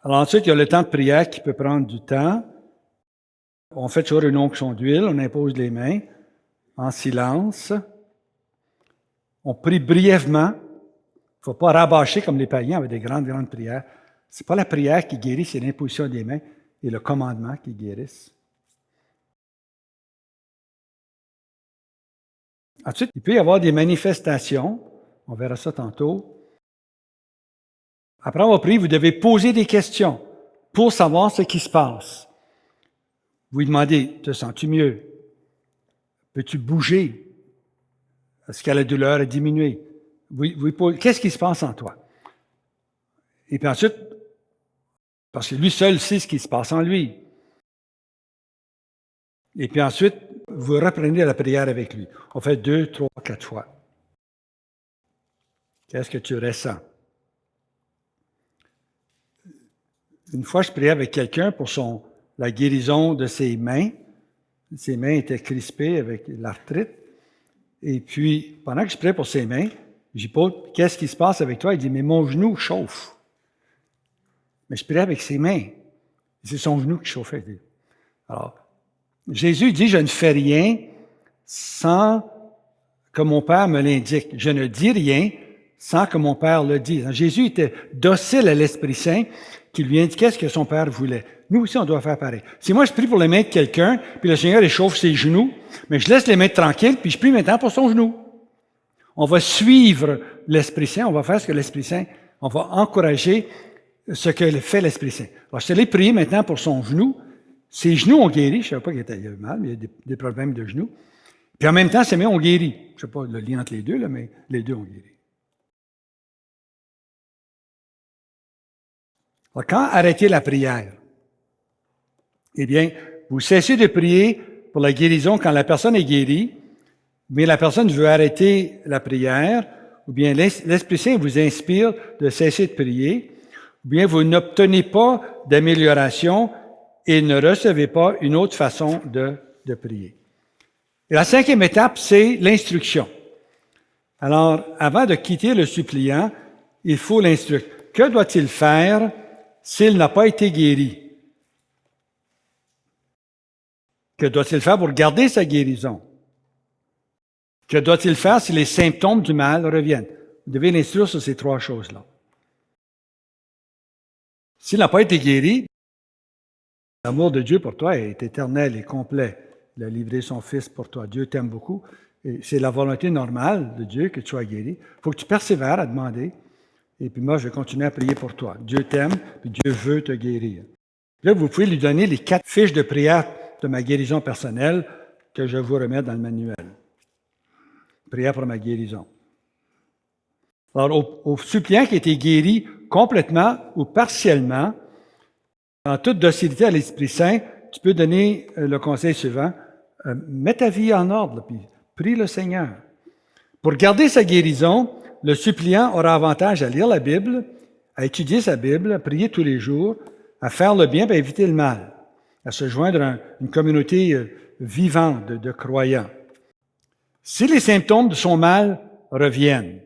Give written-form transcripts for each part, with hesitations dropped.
Alors ensuite, il y a le temps de prière qui peut prendre du temps. On fait toujours une onction d'huile, on impose les mains en silence. On prie brièvement. Il ne faut pas rabâcher comme les païens avec des grandes prières. Ce n'est pas la prière qui guérit, c'est l'imposition des mains et le commandement qui guérissent. Ensuite, il peut y avoir des manifestations. On verra ça tantôt. Après avoir prié, vous devez poser des questions pour savoir ce qui se passe. Vous lui demandez, te sens-tu mieux? Peux-tu bouger? Est-ce que la douleur a diminué? Qu'est-ce qui se passe en toi? Et puis ensuite, parce que lui seul sait ce qui se passe en lui. Et puis ensuite, vous reprenez la prière avec lui. On fait 2, 3, 4 fois. Qu'est-ce que tu ressens? Une fois, je priais avec quelqu'un pour la guérison de ses mains. Ses mains étaient crispées avec l'arthrite. Et puis, pendant que je priais pour ses mains, j'ai dit, qu'est-ce qui se passe avec toi? Il dit, mais mon genou chauffe. Mais je priais avec ses mains. C'est son genou qui chauffait. Alors, Jésus dit, je ne fais rien sans que mon Père me l'indique. Je ne dis rien sans que mon Père le dise. Jésus était docile à l'Esprit Saint qui lui indiquait ce que son Père voulait. Nous aussi, on doit faire pareil. Si moi, je prie pour les mains de quelqu'un, puis le Seigneur échauffe ses genoux, mais je laisse les mains tranquilles, puis je prie maintenant pour son genou. On va suivre l'Esprit Saint, on va faire ce que l'Esprit Saint, on va encourager ce que fait l'Esprit Saint. Alors, je te l'ai prié maintenant pour son genou. Ses genoux ont guéri. Je ne savais pas qu'il avait mal, mais il y a des problèmes de genoux. Puis en même temps, ses mains ont guéri. Je ne sais pas le lien entre les deux, là, mais les deux ont guéri. Alors, quand arrêtez la prière? Eh bien, vous cessez de prier pour la guérison quand la personne est guérie, mais la personne veut arrêter la prière, ou bien l'Esprit Saint vous inspire de cesser de prier, ou bien vous n'obtenez pas d'amélioration et ne recevez pas une autre façon de prier. Et la 5e étape, c'est l'instruction. Alors, avant de quitter le suppliant, il faut l'instruire. Que doit-il faire s'il n'a pas été guéri? Que doit-il faire pour garder sa guérison? Que doit-il faire si les symptômes du mal reviennent? Vous devez l'instruire sur ces 3 choses-là. S'il n'a pas été guéri, l'amour de Dieu pour toi est éternel et complet. Il a livré son Fils pour toi. Dieu t'aime beaucoup. Et c'est la volonté normale de Dieu que tu sois guéri. Il faut que tu persévères à demander. Et puis moi, je vais continuer à prier pour toi. Dieu t'aime, puis Dieu veut te guérir. Là, vous pouvez lui donner les 4 fiches de prière de ma guérison personnelle que je vous remets dans le manuel. Prière pour ma guérison. Alors, au suppliant qui a été guéri complètement ou partiellement, en toute docilité à l'Esprit Saint, tu peux donner le conseil suivant. Mets ta vie en ordre, puis prie le Seigneur. Pour garder sa guérison, le suppliant aura avantage à lire la Bible, à étudier sa Bible, à prier tous les jours, à faire le bien et à éviter le mal, à se joindre à une communauté vivante de croyants. Si les symptômes de son mal reviennent,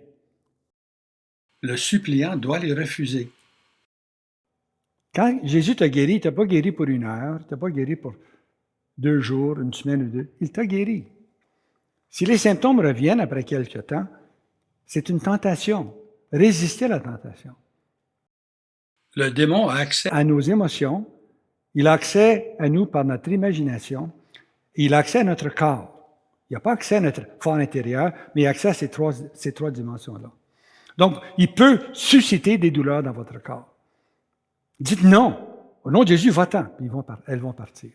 le suppliant doit les refuser. Quand Jésus t'a guéri, il ne t'a pas guéri pour 1 heure, il ne t'a pas guéri pour 2 jours, 1 semaine ou 2, il t'a guéri. Si les symptômes reviennent après quelque temps, c'est une tentation. Résistez à la tentation. Le démon a accès à nos émotions, il a accès à nous par notre imagination, et il a accès à notre corps. Il n'a pas accès à notre fort intérieur, mais il a accès à ces trois dimensions-là. Donc, il peut susciter des douleurs dans votre corps. Dites non. Au nom de Jésus, va-t'en, puis elles vont partir.